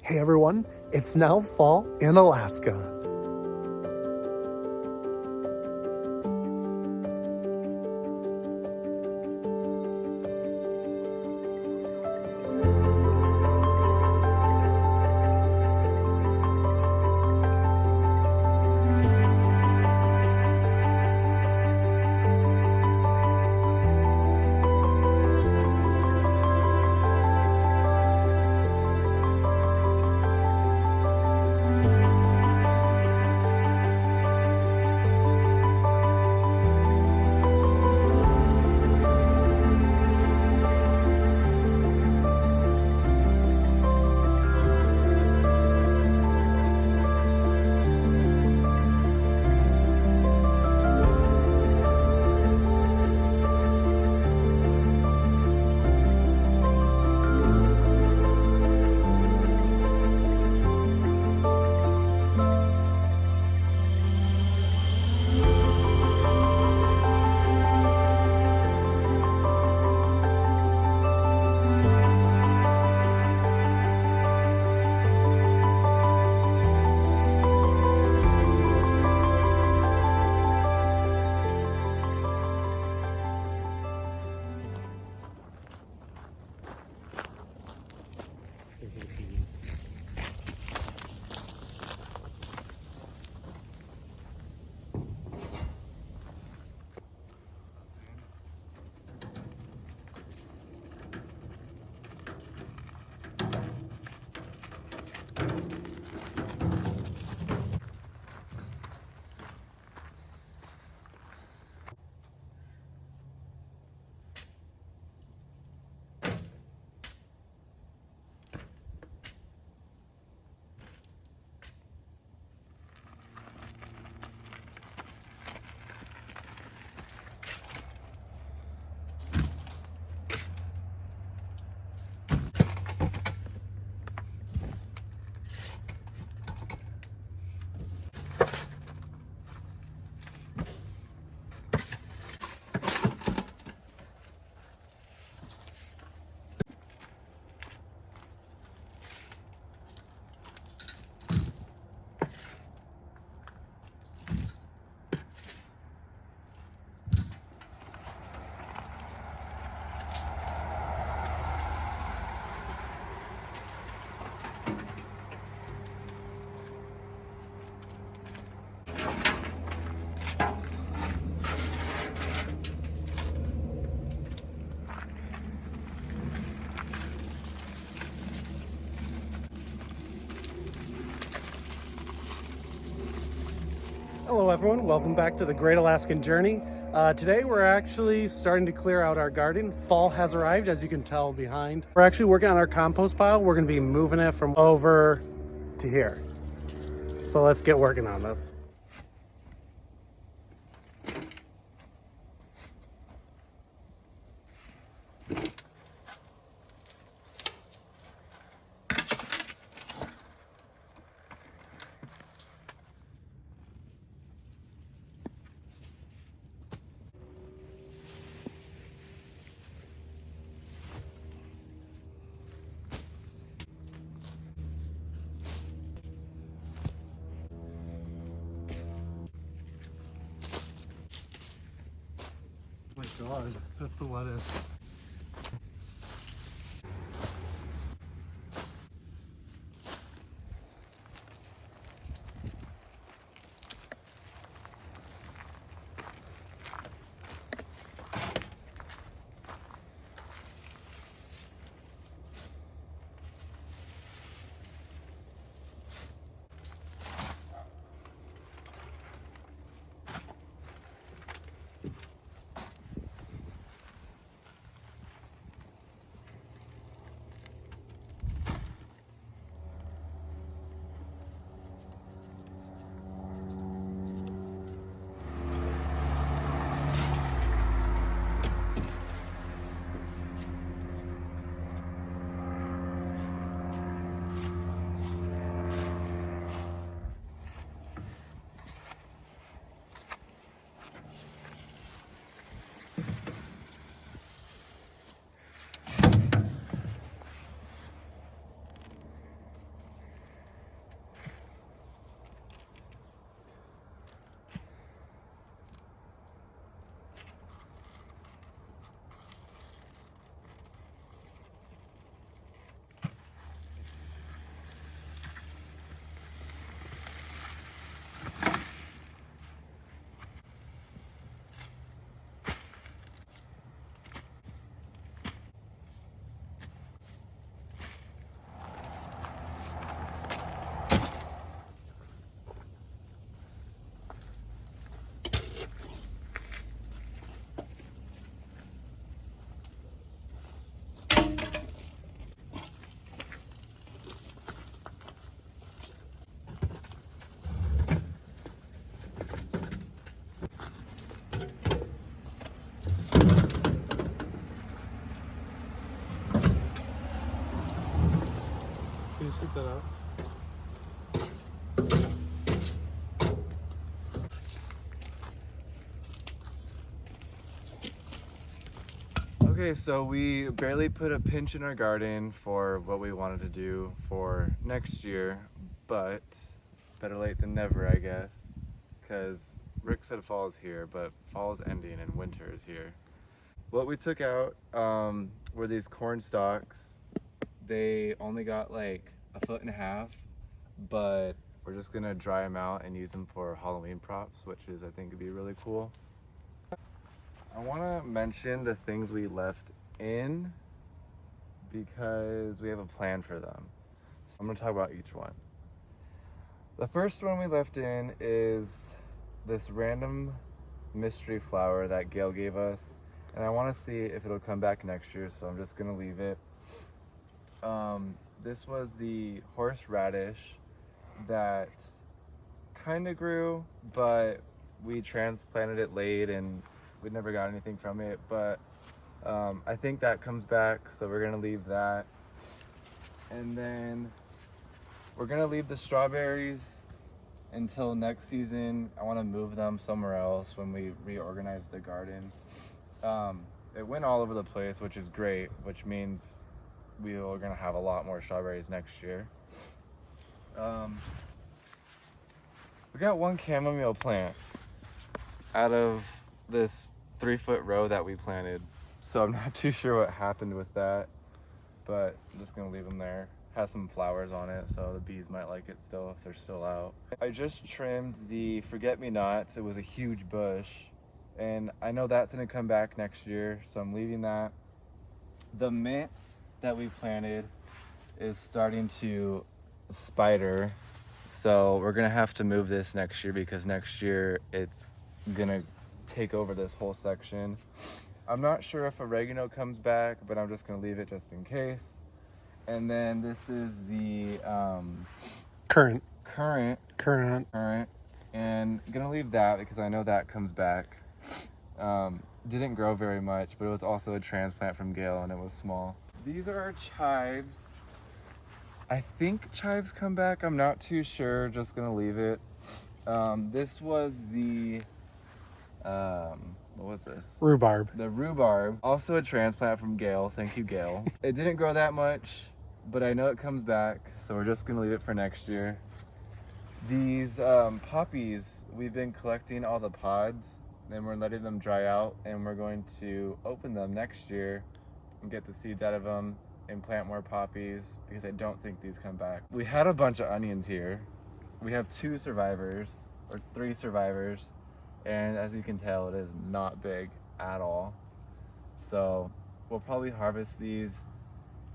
Hey everyone, it's now fall in Alaska. Hello everyone, welcome back to the Great Alaskan Journey. Today we're actually starting to clear out our garden. Fall has arrived, as you can tell behind. We're actually working on our compost pile. We're gonna be moving it from over to here. So let's get working on this. Oh my God, that's the lettuce. scoop that out. Okay, so we barely put a pinch in our garden for what we wanted to do for next year, but better late than never, I guess, because Rick said fall is here, but fall is ending and winter is here. What we took out were these corn stalks. They only got like 1.5 feet, but we're just gonna dry them out and use them for Halloween props, which is, I think, would be really cool. I want to mention the things we left in because we have a plan for them. So I'm going to talk about each one. The first one we left in is this random mystery flower that Gail gave us, and I want to see if it'll come back next year, so I'm just going to leave it. This was the horseradish that kind of grew, but we transplanted it late and we never got anything from it, but I think that comes back, so we're gonna leave that. And then we're gonna leave the strawberries until next season. I want to move them somewhere else when we reorganize the garden. It went all over the place, which is great, which means we are gonna have a lot more strawberries next year. We got one chamomile plant out of this 3-foot row that we planted, so I'm not too sure what happened with that, but I'm just gonna leave them there. Has some flowers on it, so the bees might like it still if they're still out. I just trimmed the forget-me-nots. It was a huge bush, and I know that's gonna come back next year, so I'm leaving that. The mint that we planted is starting to spider, so we're gonna have to move this next year because next year it's gonna take over this whole section. I'm not sure if oregano comes back, but I'm just gonna leave it just in case. And then this is the Currant. And gonna leave that because I know that comes back. Didn't grow very much, but it was also a transplant from Gail and it was small. These are our chives. I think chives come back, I'm not too sure, just gonna leave it. This was the what was this? Rhubarb. The rhubarb, also a transplant from Gail. Thank you, Gail. It didn't grow that much, but I know it comes back, so we're just gonna leave it for next year. These poppies, we've been collecting all the pods, and we're letting them dry out, and we're going to open them next year and get the seeds out of them and plant more poppies because I don't think these come back. We had a bunch of onions here. We have 2 survivors, or 3 survivors. And as you can tell, it is not big at all. So we'll probably harvest these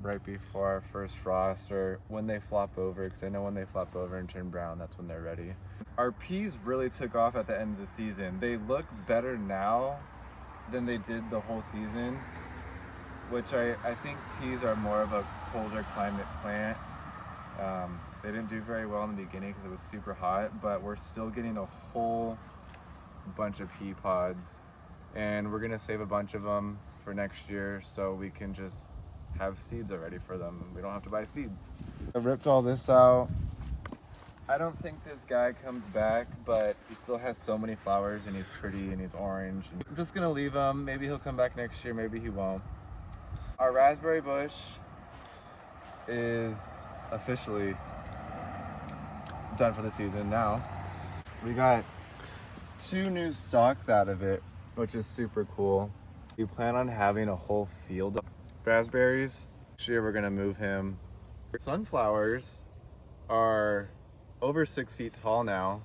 right before our first frost or when they flop over, because I know when they flop over and turn brown, that's when they're ready. Our peas really took off at the end of the season. They look better now than they did the whole season, which I think peas are more of a colder climate plant. They didn't do very well in the beginning because it was super hot, but we're still getting a whole bunch of pea pods, and we're gonna save a bunch of them for next year so we can just have seeds already for them and we don't have to buy seeds. I ripped all this out. I don't think this guy comes back, but he still has so many flowers and he's pretty and he's orange. I'm just gonna leave him. Maybe he'll come back next year, maybe he won't. Our raspberry bush is officially done for the season now. We got 2 new stalks out of it, which is super cool. We plan on having a whole field of raspberries. Next year we're gonna move him. Sunflowers are over 6 feet tall now,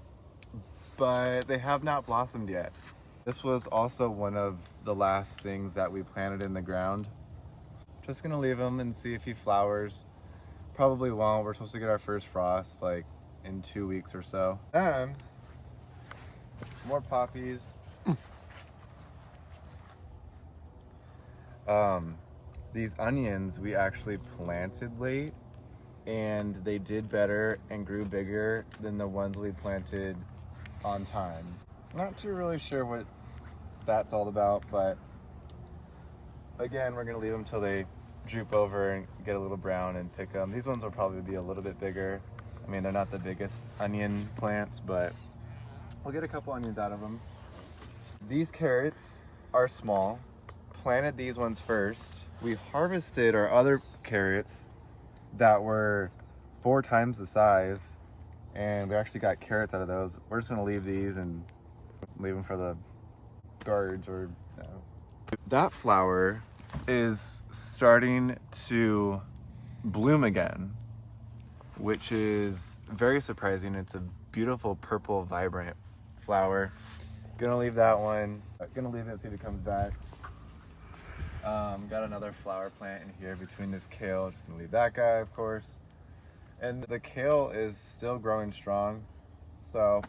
but they have not blossomed yet. This was also one of the last things that we planted in the ground. Just gonna leave him and see if he flowers. Probably won't. We're supposed to get our first frost like in 2 weeks or so. And more poppies. These onions we actually planted late, and they did better and grew bigger than the ones we planted on time. Not too really sure what that's all about, but again, we're gonna leave them till they droop over and get a little brown and pick them. These ones will probably be a little bit bigger. I mean, they're not the biggest onion plants, but we'll get a couple onions out of them. These carrots are small. Planted these ones first. We harvested our other carrots that were 4 times the size, and we actually got carrots out of those. We're just gonna leave these and leave them for the birds or That flower is starting to bloom again, which is very surprising. It's a beautiful purple, vibrant flower. Gonna leave that one. Gonna leave it, see if it comes back. Got another flower plant in here between this kale. Just gonna leave that guy, of course. And the kale is still growing strong, so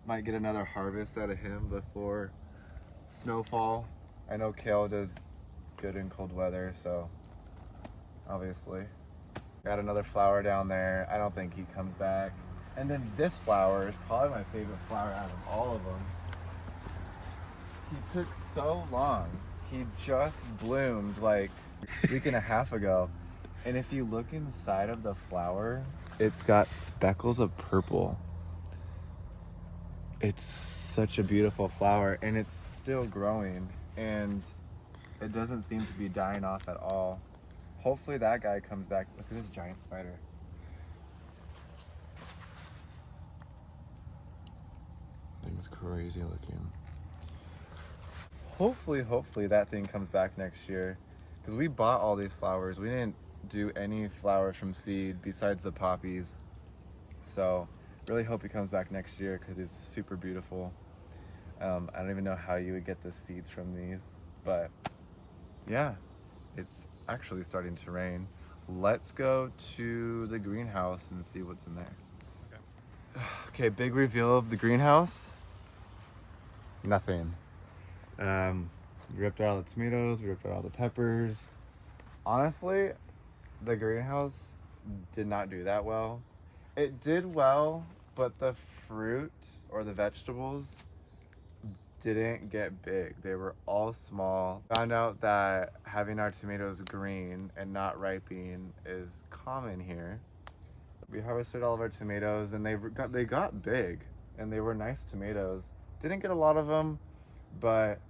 might get another harvest out of him before snowfall. I know kale does good in cold weather, so obviously. Got another flower down there. I don't think he comes back. And then this flower is probably my favorite flower out of all of them. He took so long. He just bloomed like a week and a half ago. And if you look inside of the flower, it's got speckles of purple. It's such a beautiful flower, and it's still growing, and it doesn't seem to be dying off at all. Hopefully that guy comes back. Look at this giant spider. Thing's crazy looking. Hopefully that thing comes back next year, because we bought all these flowers. We didn't do any flowers from seed besides the poppies. So really hope he comes back next year, because he's super beautiful. I don't even know how you would get the seeds from these, but yeah, it's actually starting to rain. Let's go to the greenhouse and see what's in there. Okay, big reveal of the greenhouse. Nothing. We ripped out all the tomatoes, we ripped out all the peppers. Honestly, the greenhouse did not do that well. It did well, but the fruit or the vegetables didn't get big. They were all small. Found out that having our tomatoes green and not ripening is common here. We harvested all of our tomatoes, and they got big, and they were nice tomatoes. Didn't get a lot of them, but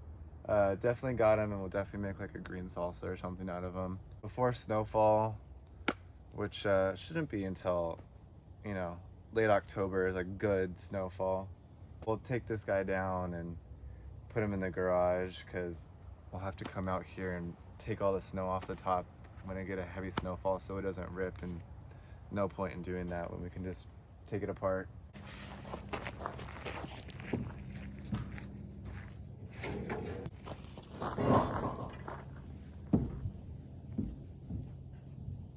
definitely got them, and we'll definitely make like a green salsa or something out of them before snowfall, which shouldn't be until, you know, late October is a good snowfall. We'll take this guy down and put him in the garage, because we'll have to come out here and take all the snow off the top when I get a heavy snowfall, so it doesn't rip, and no point in doing that when we can just take it apart.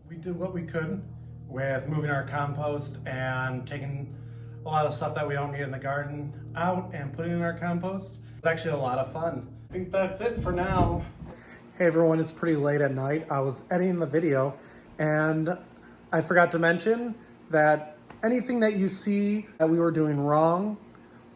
We did what we could with moving our compost and taking a lot of stuff that we don't need in the garden out and putting in our compost. It's actually a lot of fun. I think that's it for now. Hey everyone, it's pretty late at night. I was editing the video and I forgot to mention that anything that you see that we were doing wrong,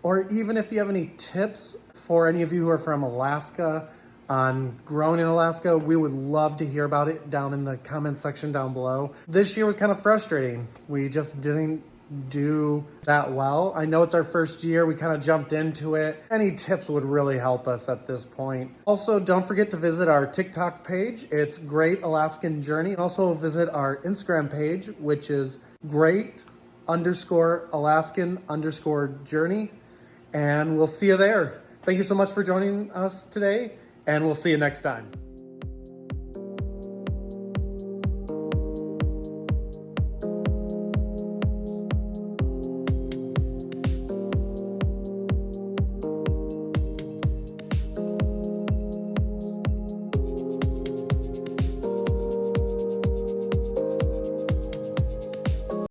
or even if you have any tips for any of you who are from Alaska on growing in Alaska, we would love to hear about it down in the comment section down below. This year was kind of frustrating. We just didn't do that well. I know it's our first year. We kind of jumped into it. Any tips would really help us at this point. Also, don't forget to visit our TikTok page. It's Great Alaskan Journey. Also visit our Instagram page, which is great_Alaskan_journey. And we'll see you there. Thank you so much for joining us today, and we'll see you next time.